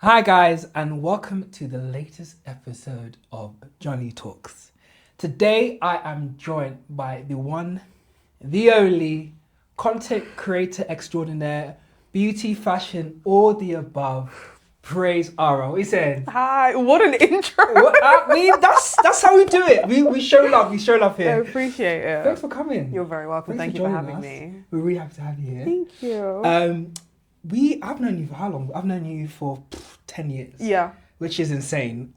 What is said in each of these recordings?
Hi guys, and welcome to the latest episode of Johnny Talks. Today I am joined by the one, the only content creator extraordinaire, beauty, fashion, all the above. Praise Ara. What are you saying? Hi, what an intro. That's how we do it. We show love. We show love I here. appreciate it. Thanks for coming. You're very welcome. Thanks Thank you for joining having us. me. We're really happy to have you here. Thank you. I've known you for how long? I've known you for 10 years. Yeah. Which is insane.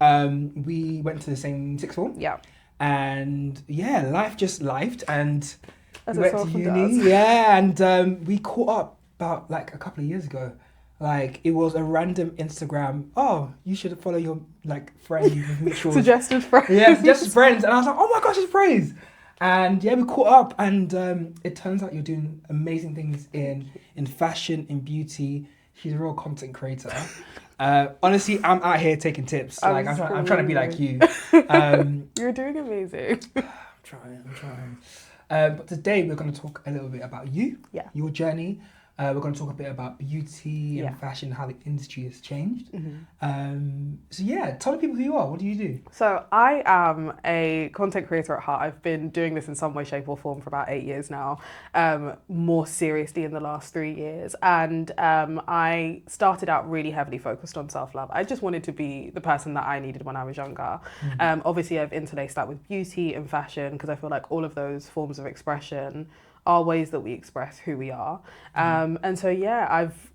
We went to the same sixth form. Yeah. And yeah, life just lifed, and As we it went to often uni. does. Yeah, and we caught up about like a couple of years ago. Like it was a random Instagram. Oh, you should follow your like friend with mutual. Suggested friends. Yeah, suggested friends, and I was like, oh my gosh, it's Praise. And yeah, we caught up, and it turns out you're doing amazing things in fashion, in beauty. She's a real content creator. Honestly, I'm out here taking tips. Like I'm trying to be like you. You're doing amazing. I'm trying. But today we're going to talk a little bit about you, Yeah. your journey. We're going to talk a bit about beauty and Yeah. fashion, how the industry has changed. Mm-hmm. So yeah, tell the people who you are. What do you do? So I am a content creator at heart. I've been doing this in some way, shape or form for about 8 years now, more seriously in the last 3 years. And I started out really heavily focused on self-love. I just wanted to be the person that I needed when I was younger. Obviously, I've interlaced that with beauty and fashion because I feel like all of those forms of expression are ways that we express who we are. And so, yeah, I've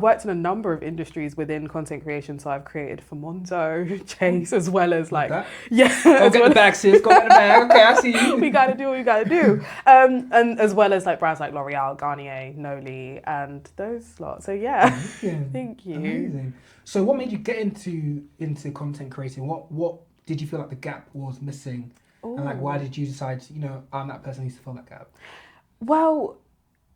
worked in a number of industries within content creation. So I've created for Monzo, Chase, as well as like, yeah. Go get the bag, sis. Go get the bag. Okay, I see you. We got to do what we got to do. And as well as like brands like L'Oreal, Garnier, Noli, and those lots. So yeah, thank you. Amazing. So what made you get into content creating? What did you feel like the gap was missing? Ooh. And like, why did you decide, I'm that person who needs to fill that gap? Well,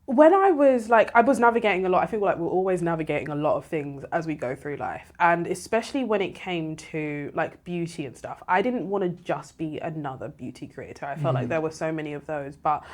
when I was navigating a lot. I think like we're always navigating a lot of things as we go through life. And especially when it came to like beauty and stuff, I didn't want to just be another beauty creator. I felt like there were so many of those. But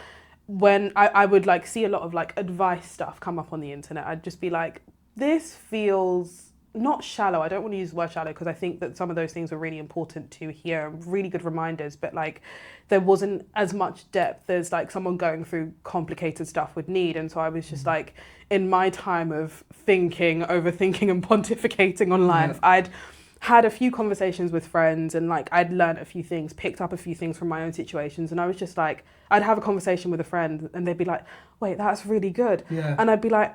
when I would like see a lot of like advice stuff come up on the internet, I'd just be like, this feels not shallow. I don't want to use the word shallow because I think that some of those things were really important to hear, really good reminders, but like there wasn't as much depth as like someone going through complicated stuff would need. And so I was just like, in my time of thinking, overthinking and pontificating on life, I'd had a few conversations with friends and like I'd learned a few things, picked up a few things from my own situations, and I was just like, I'd have a conversation with a friend and they'd be like, wait, that's really good. Yeah. And I'd be like,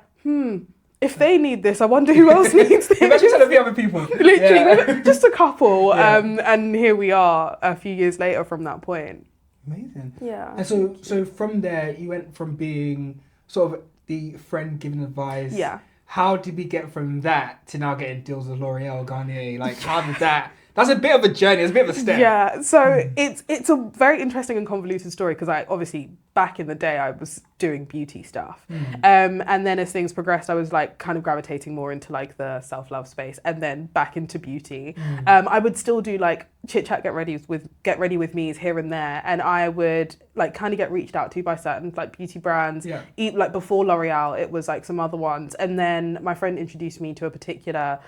if they need this, I wonder who else needs this. Imagine telling a few other people. Literally, just a couple. Yeah. And here we are a few years later from that point. Amazing. Yeah. And so from there, you went from being sort of the friend giving advice. Yeah. How did we get from that to now getting deals with L'Oreal, Garnier? Like, how did that... That's a bit of a journey. It's a bit of a step. Yeah, so it's a very interesting and convoluted story because I obviously back in the day I was doing beauty stuff, and then as things progressed, I was like kind of gravitating more into like the self-love space, and then back into beauty. I would still do like chit chat, get ready with me's here and there, and I would like kind of get reached out to by certain like beauty brands. Yeah. Like before L'Oreal, it was like some other ones, and then my friend introduced me to a particular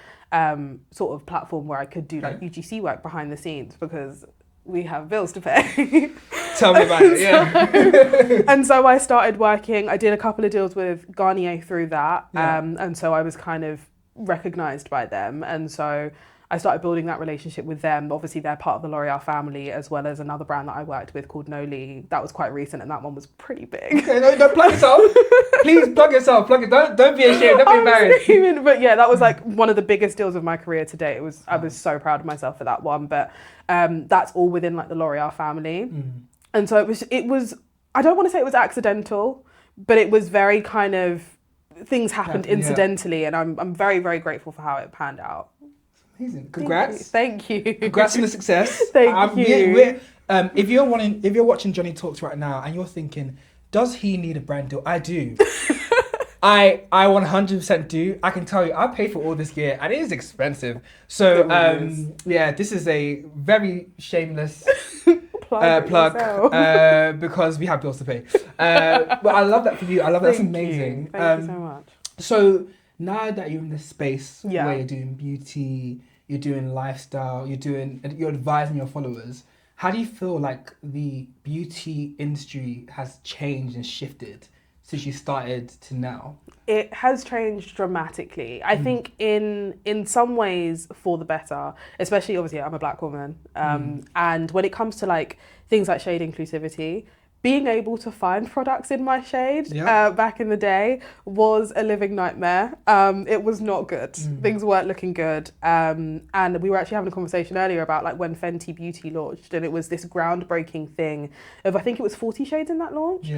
sort of platform where I could do like UGC work behind the scenes because we have bills to pay. Tell me about it, yeah. And so I started working. I did a couple of deals with Garnier through that. And so I was kind of recognised by them. And so I started building that relationship with them. Obviously, they're part of the L'Oreal family, as well as another brand that I worked with called Noli. That was quite recent, and that one was pretty big. Okay, no, don't plug yourself. Please plug yourself. Plug it. Don't be ashamed. Don't be embarrassed. But yeah, that was like one of the biggest deals of my career to date. I was so proud of myself for that one. But that's all within like the L'Oreal family. And so it was. I don't want to say it was accidental, but it was very kind of things happened incidentally, and I'm very, very grateful for how it panned out. Amazing. Congrats. Thank you. Congrats on the success. Thank you. If you're watching Johnny Talks right now and you're thinking, does he need a brand deal? I do. I 100% do. I can tell you, I paid for all this gear and it is expensive. So this is a very shameless plug because we have bills to pay. But I love that for you. I love that. That's amazing. Thank you so much. So now that you're in this space where you're doing beauty, you're doing lifestyle, you're advising your followers, how do you feel like the beauty industry has changed and shifted since you started to now? It has changed dramatically. I think in some ways for the better, especially obviously I'm a black woman. And when it comes to like things like shade inclusivity, being able to find products in my shade back in the day was a living nightmare. It was not good. Things weren't looking good. And we were actually having a conversation earlier about like when Fenty Beauty launched, and it was this groundbreaking thing of, I think it was 40 shades in that launch.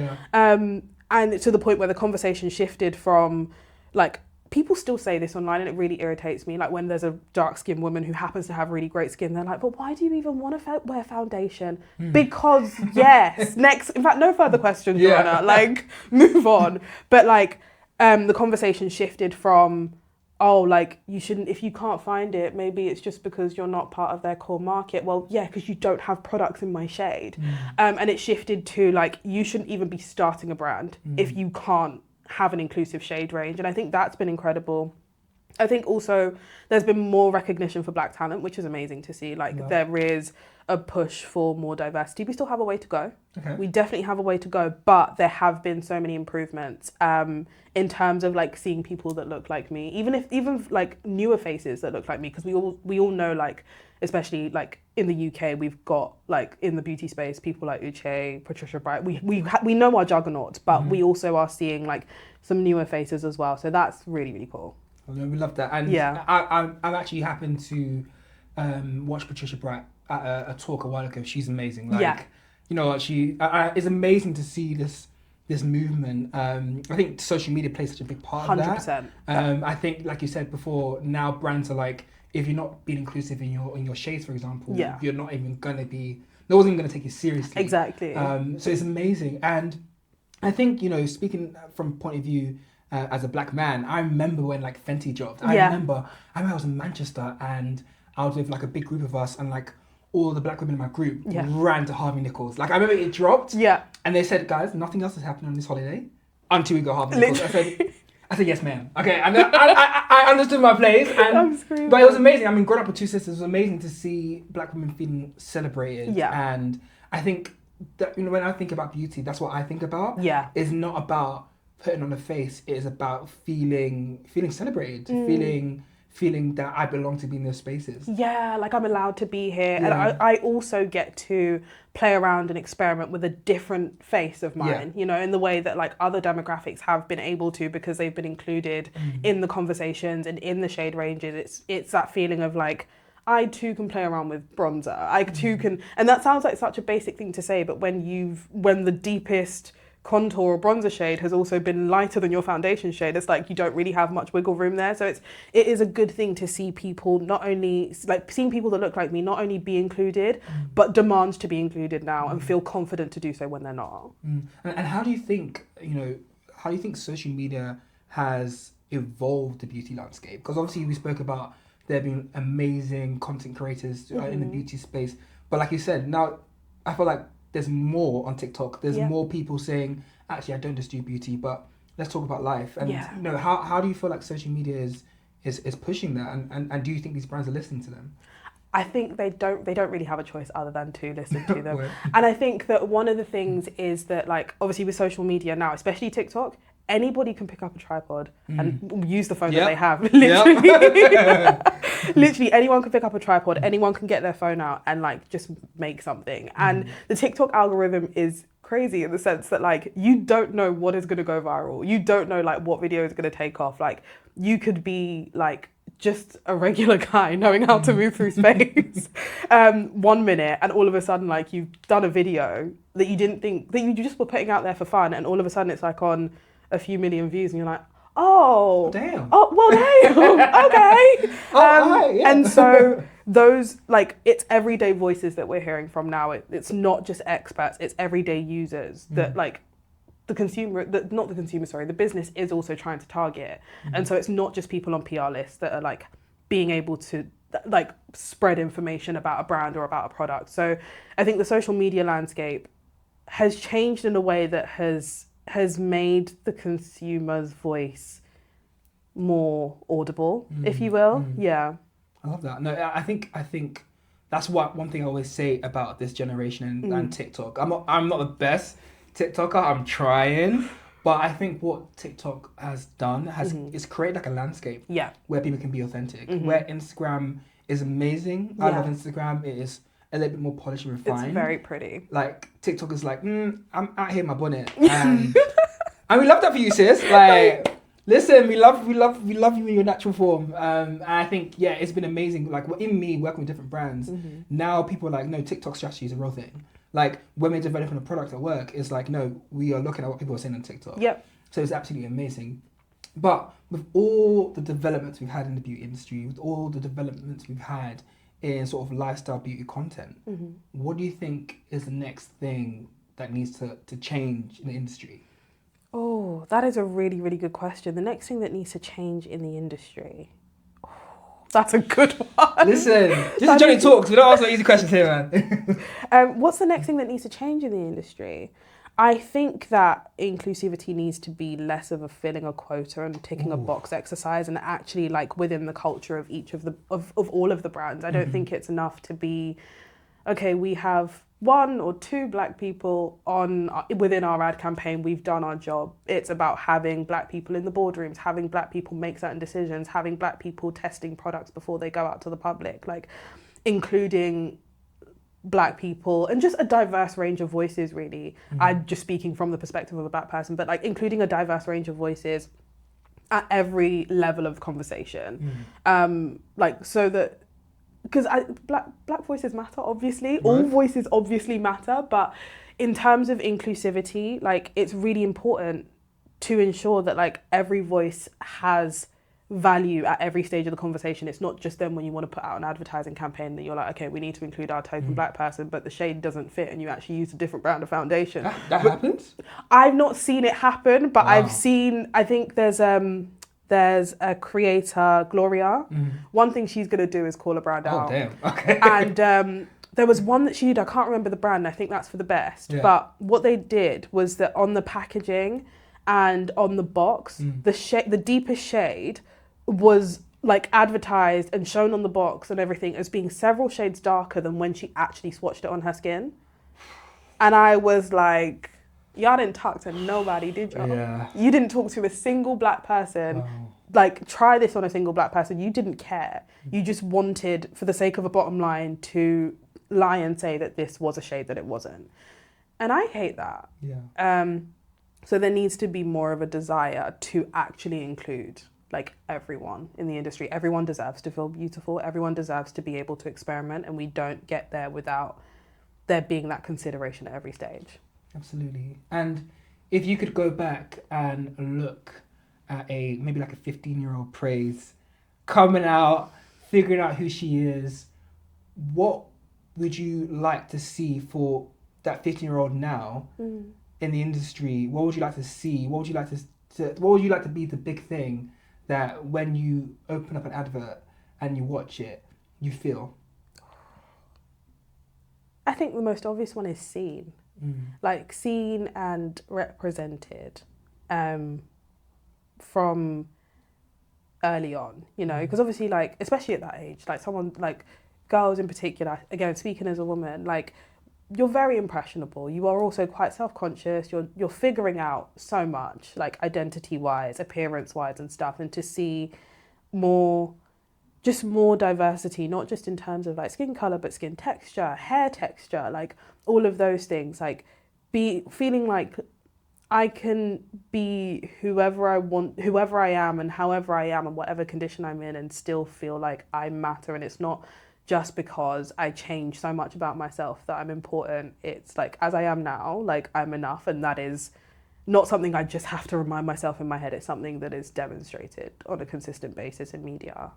And to the point where the conversation shifted from like, people still say this online and it really irritates me. Like when there's a dark skinned woman who happens to have really great skin, they're like, but why do you even want to wear foundation? Because yes, next, in fact, no further questions, Joanna, like move on. But like the conversation shifted from, oh, like you shouldn't, if you can't find it, maybe it's just because you're not part of their core market. Well, yeah, because you don't have products in my shade. And it shifted to like, you shouldn't even be starting a brand if you can't have an inclusive shade range. And I think that's been incredible. I think also there's been more recognition for black talent, which is amazing to see. Like there is a push for more diversity. We still have a way to go. We definitely have a way to go, but there have been so many improvements in terms of like seeing people that look like me, even like newer faces that look like me, because we all know, like especially like in the UK, we've got like in the beauty space people like Uche, Patricia Bright. We know our juggernauts, but we also are seeing like some newer faces as well. So that's really, really cool. I mean, we love that. And I'm actually happened to watch Patricia Bright at a talk a while ago. She's amazing. Like, you know, it's amazing to see this movement. I think social media plays such a big part of that. 100%. I think, like you said before, now brands are like, if you're not being inclusive in your shades, for example, you're not even gonna be. No one's even gonna take you seriously. Exactly. So it's amazing, and I think, you know, speaking from point of view. As a black man, I remember when like Fenty dropped. I remember I was in Manchester and I was with like a big group of us, and like all the black women in my group ran to Harvey Nichols. Like I remember it dropped, and they said, guys, nothing else is happening on this holiday until we go Harvey Nichols. I said, yes, ma'am. Okay, and then I understood my place, but it was amazing. I mean, growing up with two sisters, it was amazing to see black women feeling celebrated. And I think that, you know, when I think about beauty, that's what I think about. It's not about putting on a face. It is about feeling celebrated, feeling that I belong to be in those spaces. Yeah, like I'm allowed to be here. And I also get to play around and experiment with a different face of mine, you know, in the way that like other demographics have been able to, because they've been included in the conversations and in the shade ranges. It's that feeling of like, I too can play around with bronzer. I too can, and that sounds like such a basic thing to say, but when the deepest contour or bronzer shade has also been lighter than your foundation shade, it's like you don't really have much wiggle room there. So it is a good thing to see people, not only like seeing people that look like me not only be included but demand to be included now and feel confident to do so when they're not. And how do you think, you know, social media has evolved the beauty landscape? Because obviously we spoke about there being amazing content creators in the beauty space, but like you said, now I feel like there's more on TikTok. There's more people saying, actually, I don't just do beauty, but let's talk about life. And you know, how do you feel like social media is pushing that? And do you think these brands are listening to them? I think they don't really have a choice other than to listen to them. And I think that one of the things is that, like, obviously with social media now, especially TikTok, anybody can pick up a tripod and use the phone that they have. Literally. Literally anyone can pick up a tripod, anyone can get their phone out and like just make something. And the TikTok algorithm is crazy in the sense that like you don't know what is going to go viral. You don't know like what video is going to take off. Like you could be like just a regular guy knowing how to move through space 1 minute, and all of a sudden like you've done a video that you didn't think that you just were putting out there for fun, and all of a sudden it's like on a few million views and you're like, oh damn, oh well damn, okay. And so those, like, it's everyday voices that we're hearing from now. It's not just experts, it's everyday users that like the business is also trying to target. And so it's not just people on PR lists that are like being able to like spread information about a brand or about a product. So I think the social media landscape has changed in a way that has made the consumer's voice more audible, if you will. Yeah. I love that. No, I think that's what one thing I always say about this generation and TikTok. I'm not the best TikToker. I'm trying, but I think what TikTok has done is create like a landscape where people can be authentic. Where Instagram is amazing. I love Instagram. It is a little bit more polished and refined. It's very pretty. Like TikTok is like, I'm out here in my bonnet, and we love that for you, sis. Like. Listen, we love you in your natural form. And I think, it's been amazing. Like, in me working with different brands, now people are like, no, TikTok strategy is a real thing. Like, when we're developing a product at work, it's like, no, we are looking at what people are saying on TikTok. Yep. So it's absolutely amazing. But with all the developments we've had in the beauty industry, with all the developments we've had in sort of lifestyle beauty content, what do you think is the next thing that needs to change in the industry? Oh, that is a really, really good question. The next thing that needs to change in the industry. Oh, that's a good one. Listen, this is Johnny Talks. We don't ask no easy questions here, man. What's the next thing that needs to change in the industry? I think that inclusivity needs to be less of a filling a quota and ticking a box exercise, and actually like within the culture of each of the of all of the brands. I don't think it's enough to be, okay, we have 1 or 2 black people within our ad campaign, we've done our job. It's about having black people in the boardrooms, having black people make certain decisions, having black people testing products before they go out to the public, like including black people and just a diverse range of voices, really. I'm just speaking from the perspective of a black person, but like including a diverse range of voices at every level of conversation. Like so that, because black voices matter, obviously. Right. All voices obviously matter, but in terms of inclusivity, like it's really important to ensure that like every voice has value at every stage of the conversation. It's not just then when you want to put out an advertising campaign that you're like, okay, we need to include our token black person, but the shade doesn't fit and you actually use a different brand of foundation. That happens? I've not seen it happen, but wow. I think there's a creator, Gloria. One thing she's going to do is call a brand out. Oh, damn. Okay. And there was one that she did, I can't remember the brand, I think that's for the best. Yeah. But what they did was that on the packaging and on the box, the deepest shade was like advertised and shown on the box and everything as being several shades darker than when she actually swatched it on her skin. And I was like, y'all didn't talk to nobody, did you? Yeah. You didn't talk to a single black person. Wow. Like, try this on a single black person. You didn't care. You just wanted, for the sake of a bottom line, to lie and say that this was a shade that it wasn't. And I hate that. Yeah. So there needs to be more of a desire to actually include like everyone in the industry. Everyone deserves to feel beautiful. Everyone deserves to be able to experiment, and we don't get there without there being that consideration at every stage. Absolutely. And if you could go back and look at maybe like a 15-year-old Praise coming out, figuring out who she is, what would you like to see for that 15-year-old now in the industry? What would you like to see? What would you like to be the big thing that when you open up an advert and you watch it, you feel? I think the most obvious one is seen. Like seen and represented from early on, you know, because obviously like, especially at that age, like someone like girls in particular, again, speaking as a woman, like you're very impressionable. You are also quite self-conscious. You're figuring out so much, like identity-wise, appearance-wise and stuff, and to see more diversity, not just in terms of like skin color, but skin texture, hair texture, like all of those things, like feeling like I can be whoever I want, whoever I am and however I am and whatever condition I'm in, and still feel like I matter. And it's not just because I change so much about myself that I'm important. It's like, as I am now, like I'm enough, and that is not something I just have to remind myself in my head. It's something that is demonstrated on a consistent basis in media.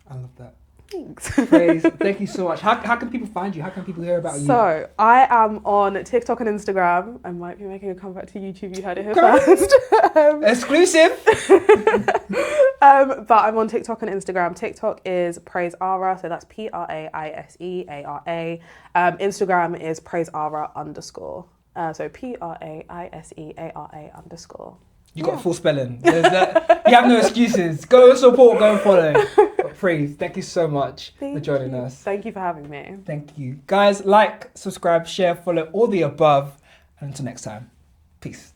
I love that. Thanks. Praise. Thank you so much. How can people find you? How can people hear about you? So I am on TikTok and Instagram. I might be making a comeback to YouTube. You heard it here first. Exclusive. But I'm on TikTok and Instagram. TikTok is PraiseAra, so that's PRAISEARA. Instagram is PraiseAra_. So PRAISEARA_. You got full spelling. You have no excuses. Go and support, go and follow. But Praise, thank you so much for joining us. Thank you for having me. Thank you. Guys, like, subscribe, share, follow, all the above. And until next time, peace.